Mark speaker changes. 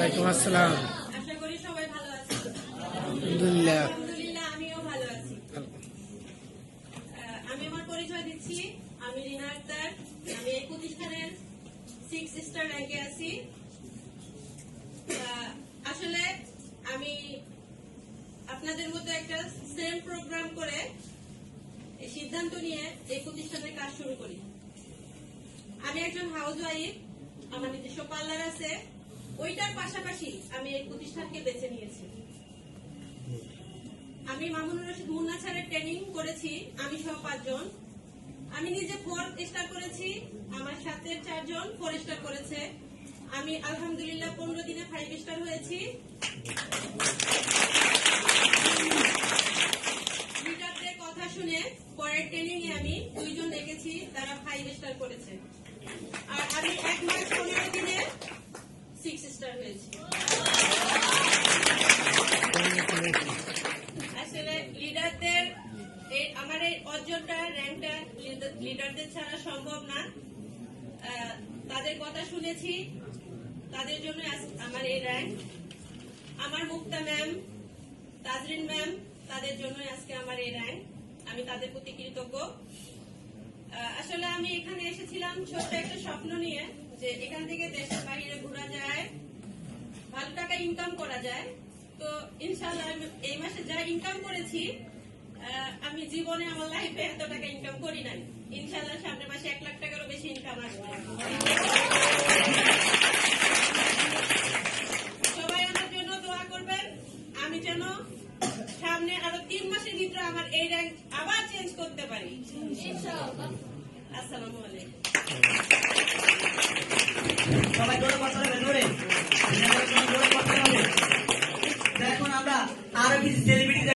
Speaker 1: ওয়ালাইকুম আসসালাম।
Speaker 2: আশা করি সবাই ভালো আছেন।
Speaker 1: আলহামদুলিল্লাহ।
Speaker 2: আলহামদুলিল্লাহ আমিও ভালো আছি। আমি আমার পরিচয় দিচ্ছি। আমি রিনা আক্তার। আমি এই প্রতিষ্ঠানের 6 স্টার র্যাঙ্কে আছি। আসলে আমি আপনাদের মতো একটা সেম প্রোগ্রাম করে সিদ্ধান্ত নিয়ে এই প্রতিষ্ঠানের কাজ শুরু করি। আমি একজন হাউস ওয়াইফ, আমার নিজস্ব পার্লার আছে, ওইটার পাশাপাশি আমি এই প্রতিষ্ঠানকে বেছে নিয়েছি। আমি মামুনুর রশিদ মুন্না স্যারের ট্রেনিং করেছি, আমি সহ 5 জন। আমি নিজে 4 স্টার করেছি, আমার সাথে 4 জন 4 স্টার করেছে। আমি আলহামদুলিল্লাহ 15 দিনে 5 স্টার হয়েছি। লিডারদের কথা শুনে পরের ট্রেনিং এ আমি 2 জন রেখেছি, তারা 5 স্টার করেছে। আর আমি 1 মাস 15 দিনে 6 স্টার হয়েছি। আসলে লিডারদের আমার এই অর্জনটা র্যাঙ্কটা লিডারদের ছাড়া সম্ভব না। তাদের কথা শুনেছি, তাদের জন্য আমার এই র্যাঙ্ক। আমার মুক্তা ম্যাম, তাজরিন ম্যাম, তাদের জন্য আজকে আমার এই র্যাঙ্ক। আমি তাদের প্রতি কৃতজ্ঞ। আসলে আমি এখানে এসেছিলাম ছোট্ট একটা স্বপ্ন নিয়ে, যে এখান থেকে দেশের বাইরে ঘোরা যায়, ভালো টাকা ইনকাম করা যায়। তো ইনশাআল্লাহ এই মাসে যা ইনকাম করেছি, আমি জীবনে আমার লাইফে এত টাকা ইনকাম করি নাই। ইনশাআল্লাহ সামনের মাসে 1 লাখ টাকারও বেশি ইনকাম আসবে। সবাই আমার জন্য দোয়া করবেন, আমি যেন সামনে আরো 3 মাসের ভিতরে আমার এই র্যাঙ্ক আবার চেঞ্জ করতে পারি ইনশাআল্লাহ। আসসালামু আলাইকুম।
Speaker 3: সবাই জোরে কথা বলবেন। এখন আমরা আরো কিছু সেলিব্রিটি